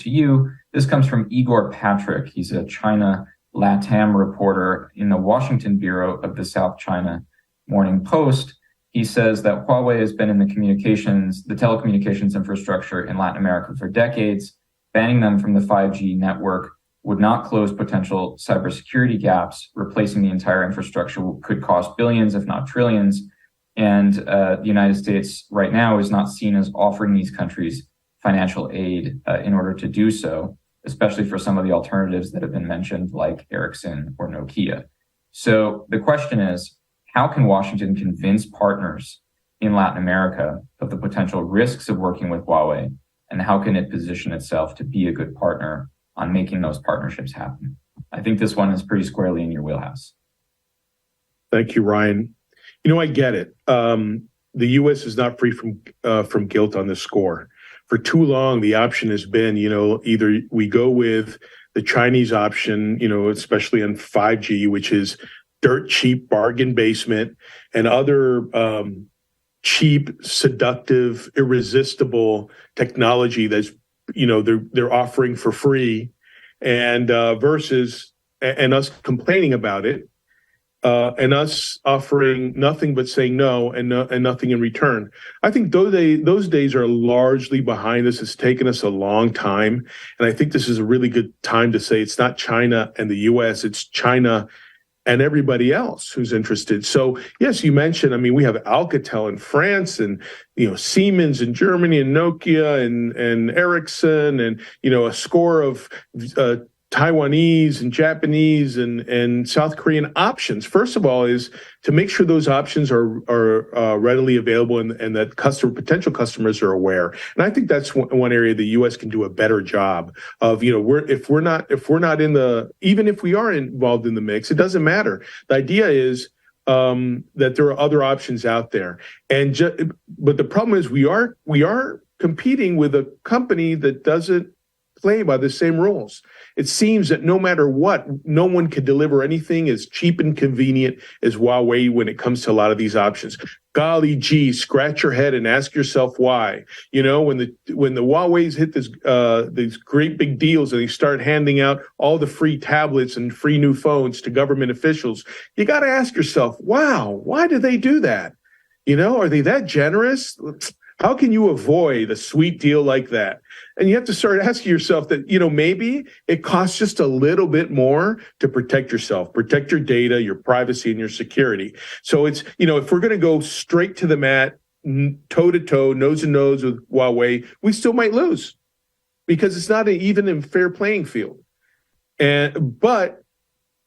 you. This comes from Igor Patrick. He's a China LATAM reporter in the Washington Bureau of the South China Morning Post. He says that Huawei has been in the telecommunications infrastructure in Latin America for decades. Banning them from the 5G network would not close potential cybersecurity gaps. Replacing the entire infrastructure could cost billions, if not trillions. And the United States right now is not seen as offering these countries financial aid in order to do so, especially for some of the alternatives that have been mentioned, like Ericsson or Nokia. So the question is, how can Washington convince partners in Latin America of the potential risks of working with Huawei, and how can it position itself to be a good partner on making those partnerships happen? I think this one is pretty squarely in your wheelhouse. Thank you, Ryan. I get it. The U.S. is not free from guilt on this score. For too long, the option has been, either we go with the Chinese option, especially on 5G, which is dirt cheap bargain basement and other cheap, seductive, irresistible technology that's, they're offering for free, and versus us complaining about it. And us offering nothing but saying no and nothing in return. I think those days are largely behind us. It's taken us a long time. And I think this is a really good time to say it's not China and the U.S., it's China and everybody else who's interested. So, yes, you mentioned, we have Alcatel in France and, Siemens in Germany and Nokia and Ericsson and, a score of Taiwanese and Japanese and South Korean options. First of all, is to make sure those options are readily available and that potential customers are aware. And I think that's one area the U.S. can do a better job of. If we're not even if we are involved in the mix, it doesn't matter. The idea is that there are other options out there, but the problem is we are competing with a company that doesn't play by the same rules. It seems that no matter what, no one can deliver anything as cheap and convenient as Huawei when it comes to a lot of these options. Golly gee, scratch your head and ask yourself why. When the Huawei's hit these great big deals and they start handing out all the free tablets and free new phones to government officials, you got to ask yourself, wow, why do they do that? Are they that generous? How can you avoid a sweet deal like that? And you have to start asking yourself that, maybe it costs just a little bit more to protect yourself, protect your data, your privacy, and your security. So it's, if we're going to go straight to the mat, toe to toe, nose to nose with Huawei, we still might lose because it's not even a fair playing field. But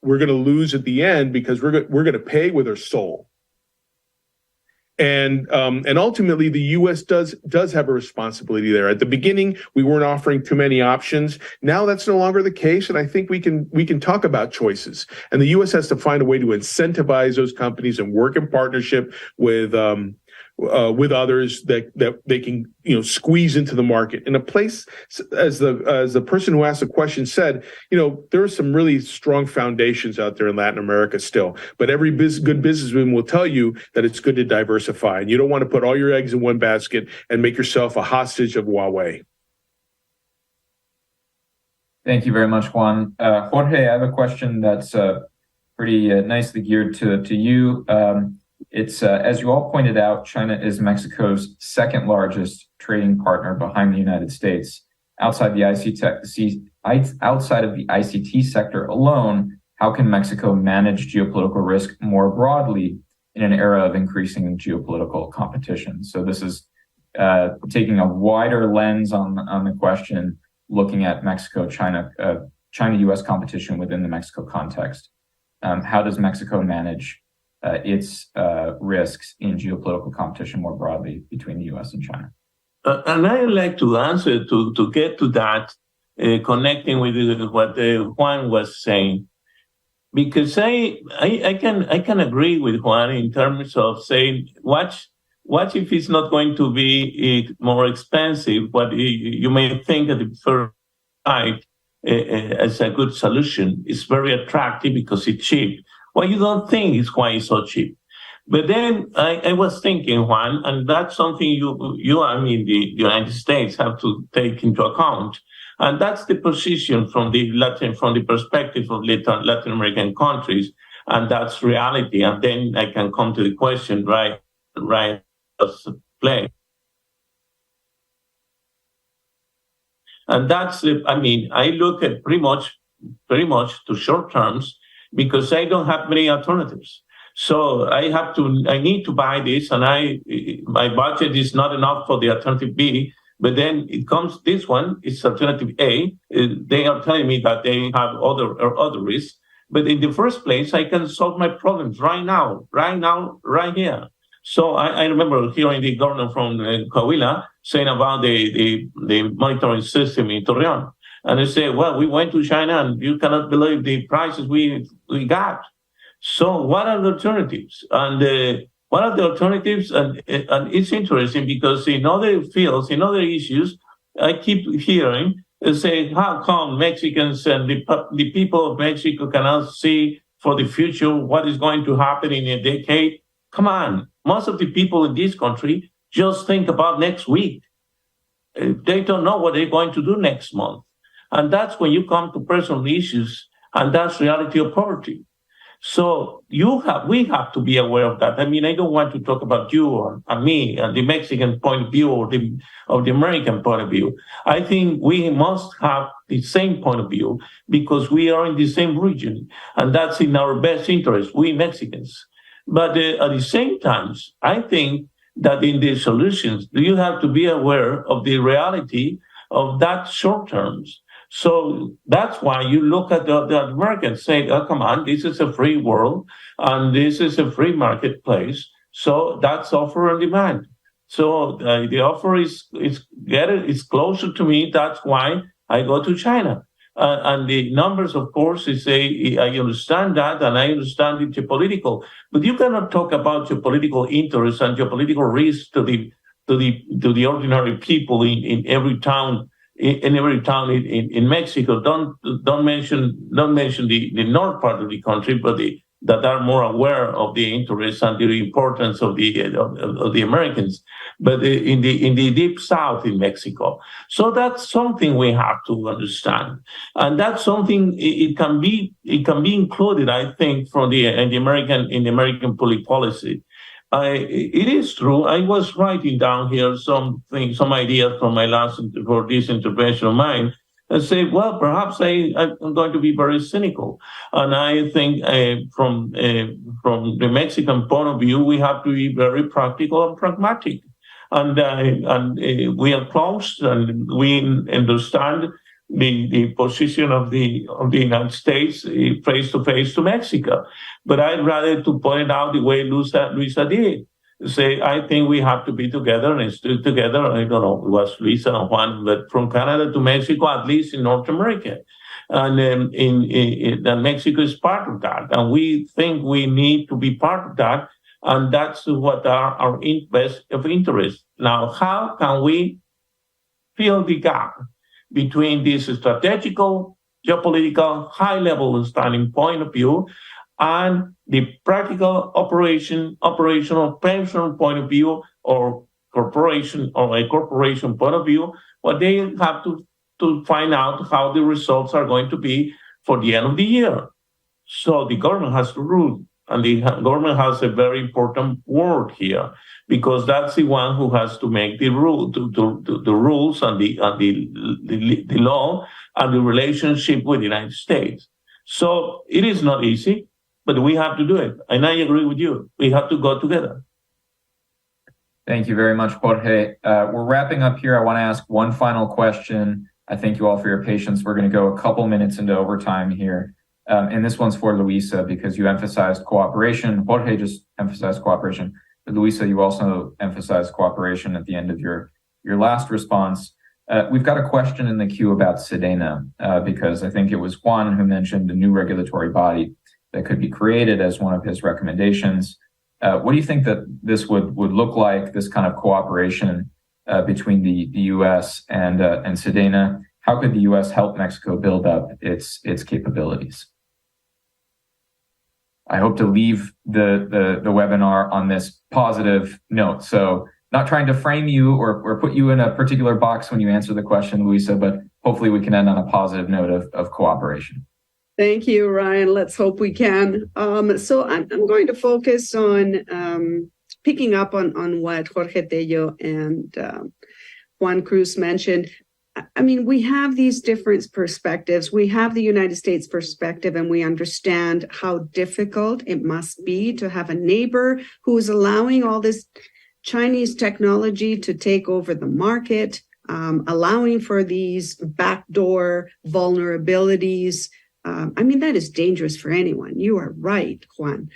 we're going to lose at the end because we're going to pay with our soul. And ultimately, the U.S. does have a responsibility there. At the beginning, we weren't offering too many options. Now that's no longer the case, and I think we can talk about choices. And the U.S. has to find a way to incentivize those companies and work in partnership with others that they can squeeze into the market. In a place, as the person who asked the question said, there are some really strong foundations out there in Latin America still. But every good businessman will tell you that it's good to diversify, and you don't want to put all your eggs in one basket and make yourself a hostage of Huawei. Thank you very much, Juan. Jorge, I have a question that's pretty nicely geared to you. It's as you all pointed out, China is Mexico's second largest trading partner behind the United States. Outside of the ICT sector alone, how can Mexico manage geopolitical risk more broadly in an era of increasing geopolitical competition? So this is taking a wider lens on the question, looking at China-U.S. competition within the Mexico context. How does Mexico manage its risks in geopolitical competition more broadly between the U.S. and China? And I'd like to answer to get to that, connecting with what Juan was saying, because I can agree with Juan in terms of saying what if it's not going to be more expensive? What you may think at the first sight as a good solution. It's very attractive because it's cheap. Well, you don't think it's quite so cheap. But then I was thinking, Juan, and that's something the United States have to take into account. And that's the position from the perspective of Latin American countries. And that's reality. And then I can come to the question, right, play. And that's, I look at pretty much to short terms because I don't have many alternatives. So I need to buy this, and my budget is not enough for the alternative B. But then it comes this one, it's alternative A. They are telling me that they have other risks. But in the first place, I can solve my problems right now, right here. So I remember hearing the governor from Coahuila saying about the monitoring system in Torreon. And they say, well, we went to China and you cannot believe the prices we got. So what are the alternatives? And what are the alternatives? And it's interesting because in other fields, in other issues, I keep hearing say, how come Mexicans and the people of Mexico cannot see for the future what is going to happen in a decade? Come on. Most of the people in this country just think about next week. They don't know what they're going to do next month. And that's when you come to personal issues, and that's reality of poverty. So we have to be aware of that. I mean, I don't want to talk about you or me and the Mexican point of view or the American point of view. I think we must have the same point of view because we are in the same region, and that's in our best interest, we Mexicans. But at the same time, I think that in the solutions, you have to be aware of the reality of that short terms. So that's why you look at the Americans say, oh, come on, this is a free world and this is a free marketplace. So that's offer and demand. So the offer is closer to me. That's why I go to China. And the numbers, of course, I understand that, and I understand the geopolitical. But you cannot talk about geopolitical interests and geopolitical risks to the ordinary people in every town. In every town in Mexico, don't mention the north part of the country, but that are more aware of the interests and the importance of the Americans, but in the deep south in Mexico. So that's something we have to understand, and that's something it can be included, I think, from the American public policy. It is true. I was writing down here some ideas from for this intervention of mine, and say, well, perhaps I'm going to be very cynical, and I think from the Mexican point of view, we have to be very practical and pragmatic, and we are close, and we understand the position of the United States face to face to Mexico. But I'd rather to point out the way Luisa did. Say, I think we have to be together and still together. I don't know, it was Luisa and Juan, but from Canada to Mexico, at least in North America. And and Mexico is part of that. And we think we need to be part of that. And that's what are our best of interest. Now, how can we fill the gap between this strategical, geopolitical, high-level standing point of view and the practical operational, personal point of view, or corporation or a corporation point of view? Well, they have to find out how the results are going to be for the end of the year. So the government has to rule, and the government has a very important word here, because that's the one who has to make the rule, the rules and the law and the relationship with the United States. So it is not easy, but we have to do it. And I agree with you. We have to go together. Thank you very much, Jorge. We're wrapping up here. I want to ask one final question. I thank you all for your patience. We're going to go a couple minutes into overtime here. And this one's for Luisa, because you emphasized cooperation. Jorge just emphasized cooperation. But Luisa, you also emphasized cooperation at the end of your last response. We've got a question in the queue about SEDENA, because I think it was Juan who mentioned the new regulatory body that could be created as one of his recommendations. What do you think that this would look like, this kind of cooperation between the U.S. and SEDENA? How could the U.S. help Mexico build up its capabilities? I hope to leave the webinar on this positive note. So not trying to frame you or put you in a particular box when you answer the question, Luisa, but hopefully we can end on a positive note of cooperation. Thank you, Ryan. Let's hope we can. So I'm going to focus on picking up on what Jorge Tello and Juan Cruz mentioned. I mean, we have these different perspectives. We have the United States perspective, and we understand how difficult it must be to have a neighbor who is allowing all this Chinese technology to take over the market, allowing for these backdoor vulnerabilities. I mean, that is dangerous for anyone. You are right, Juan.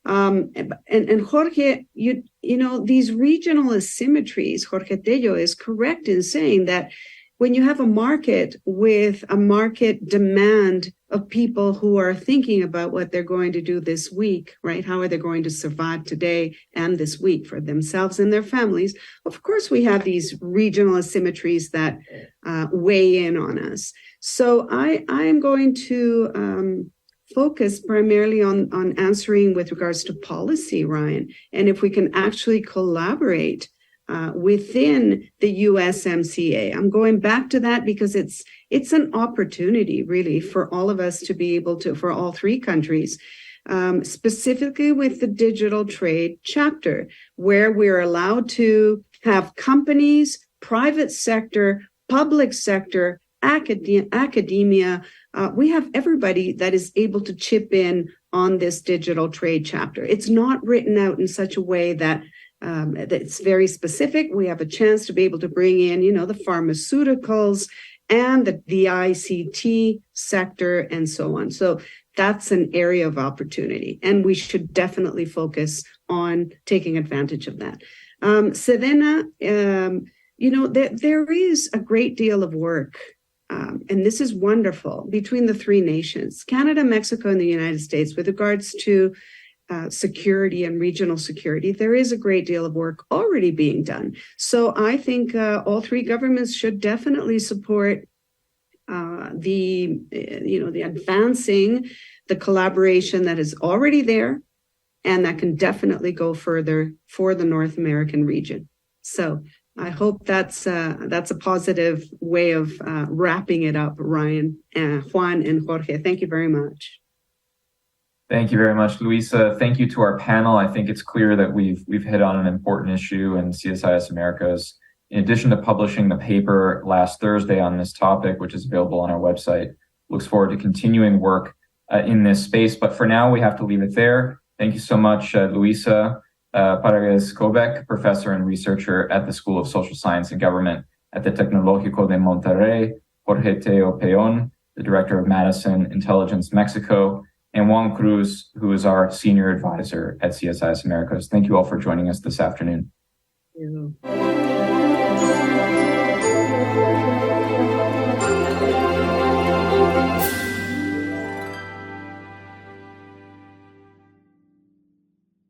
And Jorge, you know, these regional asymmetries, Jorge Tello is correct in saying that when you have a market with a market demand of people who are thinking about what they're going to do this week, right? How are they going to survive today and this week for themselves and their families? Of course, we have these regional asymmetries that weigh in on us. So I am going to focus primarily on answering with regards to policy, Ryan, and if we can actually collaborate within the USMCA. I'm going back to that because it's an opportunity really for all of us to be able to, for all three countries, specifically with the digital trade chapter, where we're allowed to have companies, private sector, public sector, academia. We have everybody that is able to chip in on this digital trade chapter. It's not written out in such a way that it's very specific. We have a chance to be able to bring in, you know, the pharmaceuticals and the ICT sector and so on. So that's an area of opportunity, and we should definitely focus on taking advantage of that. SEDENA, you know, there is a great deal of work, and this is wonderful, between the three nations, Canada, Mexico, and the United States, with regards to security and regional security. There is a great deal of work already being done. So I think all three governments should definitely support the advancing the collaboration that is already there, and that can definitely go further for the North American region. So I hope that's a positive way of wrapping it up, Ryan, Juan, and Jorge. Thank you very much. Thank you very much, Luisa. Thank you to our panel. I think it's clear that we've hit on an important issue, and CSIS Americas, in addition to publishing the paper last Thursday on this topic, which is available on our website, looks forward to continuing work in this space. But for now, we have to leave it there. Thank you so much, Luisa Paredes-Kobek, professor and researcher at the School of Social Science and Government at the Tecnológico de Monterrey, Jorge Tello Peón, the director of Madison Intelligence Mexico, and Juan Cruz, who is our senior advisor at CSIS Americas. Thank you all for joining us this afternoon. Yeah.